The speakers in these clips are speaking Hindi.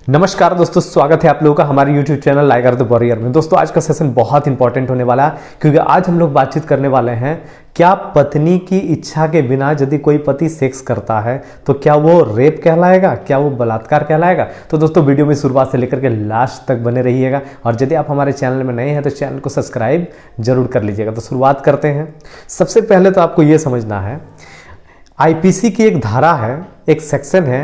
नमस्कार दोस्तों, स्वागत है आप लोगों का हमारे YouTube channel liger the warrior में। दोस्तों आज का सेशन बहुत इंपॉर्टेंट होने वाला है क्योंकि आज हम लोग बातचीत करने वाले हैं क्या पत्नी की इच्छा के बिना यदि कोई पति सेक्स करता है तो क्या वो रेप कहलाएगा, क्या वो बलात्कार कहलाएगा। तो दोस्तों वीडियो में शुरुआत से लेकर के लास्ट तक बने रहिएगा और यदि आप हमारे चैनल में नए हैं तो चैनल को सब्सक्राइब जरूर कर लीजिएगा। तो शुरुआत करते हैं। सबसे पहले तो आपको ये समझना है IPC की एक धारा है, एक सेक्शन है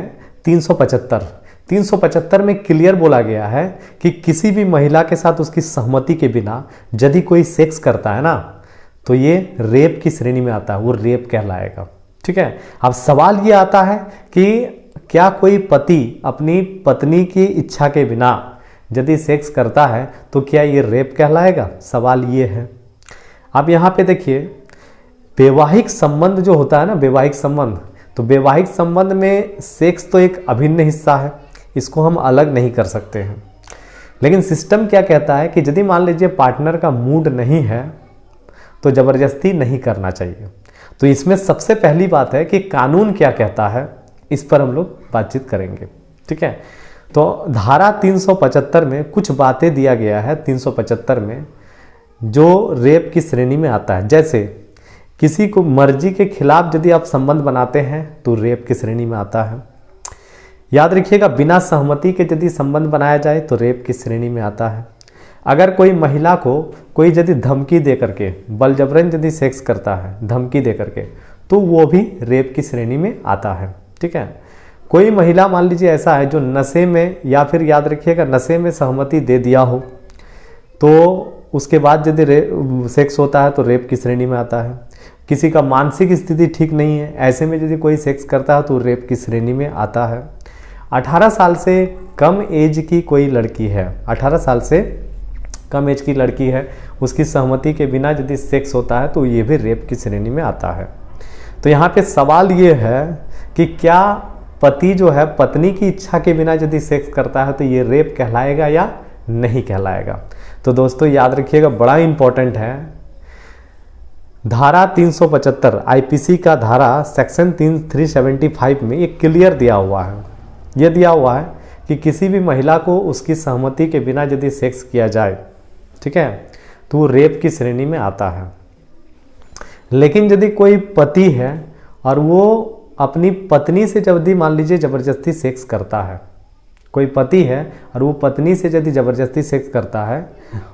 375 में क्लियर बोला गया है कि किसी भी महिला के साथ उसकी सहमति के बिना यदि कोई सेक्स करता है ना तो ये रेप की श्रेणी में आता है, वो रेप कहलाएगा। ठीक है। अब सवाल ये आता है कि क्या कोई पति अपनी पत्नी की इच्छा के बिना यदि सेक्स करता है तो क्या ये रेप कहलाएगा? सवाल ये है। अब यहाँ पे देखिए, वैवाहिक संबंध जो होता है ना, वैवाहिक संबंध, तो वैवाहिक संबंध में सेक्स तो एक अभिन्न हिस्सा है, इसको हम अलग नहीं कर सकते हैं। लेकिन सिस्टम क्या कहता है कि यदि मान लीजिए पार्टनर का मूड नहीं है तो ज़बरदस्ती नहीं करना चाहिए। तो इसमें सबसे पहली बात है कि कानून क्या कहता है, इस पर हम लोग बातचीत करेंगे। ठीक है। तो धारा 375 में कुछ बातें दिया गया है 375 में जो रेप की श्रेणी में आता है। जैसे किसी को मर्जी के खिलाफ यदि आप संबंध बनाते हैं तो रेप की श्रेणी में आता है। याद रखिएगा, बिना सहमति के यदि संबंध बनाया जाए तो रेप की श्रेणी में आता है। अगर कोई महिला को कोई यदि धमकी दे करके, बल जबरन यदि सेक्स करता है धमकी दे करके, तो वो भी रेप की श्रेणी में आता है। ठीक है। कोई महिला मान लीजिए ऐसा है जो नशे में, या फिर याद रखिएगा नशे में सहमति दे दिया हो तो उसके बाद यदि सेक्स होता है तो रेप की श्रेणी में आता है। किसी का मानसिक स्थिति ठीक नहीं है, ऐसे में यदि कोई सेक्स करता है तो रेप की श्रेणी में आता है। 18 साल से कम एज की कोई लड़की है, 18 साल से कम एज की लड़की है, उसकी सहमति के बिना यदि सेक्स होता है तो ये भी रेप की श्रेणी में आता है। तो यहाँ पे सवाल ये है कि क्या पति जो है पत्नी की इच्छा के बिना यदि सेक्स करता है तो ये रेप कहलाएगा या नहीं कहलाएगा। तो दोस्तों याद रखिएगा, बड़ा इंपॉर्टेंट है। धारा 375 IPC का धारा सेक्शन 375 में ये क्लियर दिया हुआ है। ये दिया हुआ है कि किसी भी महिला को उसकी सहमति के बिना यदि सेक्स किया जाए, ठीक है, तो वो रेप की श्रेणी में आता है। लेकिन यदि कोई पति है और वो अपनी पत्नी से यदि मान लीजिए ज़बरदस्ती सेक्स करता है, कोई पति है और वो पत्नी से यदि ज़बरदस्ती सेक्स करता है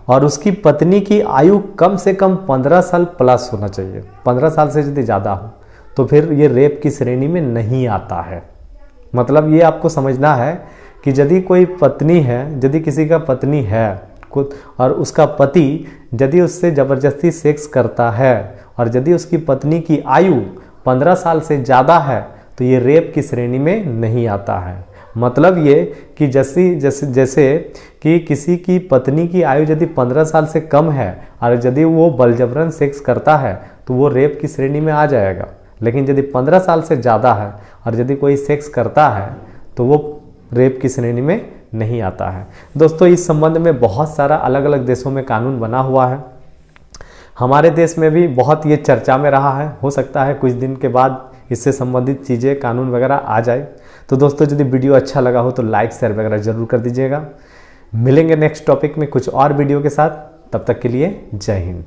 और उसकी पत्नी की आयु कम से कम 15 साल प्लस होना चाहिए, 15 साल से यदि ज़्यादा हो, तो फिर ये रेप की श्रेणी में नहीं आता है। मतलब ये आपको समझना है कि यदि कोई पत्नी है, यदि किसी का पत्नी है और उसका पति यदि उससे ज़बरदस्ती सेक्स करता है और यदि उसकी पत्नी की आयु 15 साल से ज़्यादा है तो ये रेप की श्रेणी में नहीं आता है। मतलब ये कि जैसे कि किसी की पत्नी की आयु यदि 15 साल से कम है और यदि वो बलजबरन सेक्स करता है तो वो रेप की श्रेणी में आ जाएगा। लेकिन यदि 15 साल से ज़्यादा है और यदि कोई सेक्स करता है तो वो रेप की श्रेणी में नहीं आता है। दोस्तों इस संबंध में बहुत सारा अलग अलग देशों में कानून बना हुआ है। हमारे देश में भी बहुत ये चर्चा में रहा है। हो सकता है कुछ दिन के बाद इससे संबंधित चीज़ें, कानून वगैरह आ जाए। तो दोस्तों यदि वीडियो अच्छा लगा हो तो लाइक शेयर वगैरह ज़रूर कर दीजिएगा। मिलेंगे नेक्स्ट टॉपिक में कुछ और वीडियो के साथ। तब तक के लिए जय हिंद।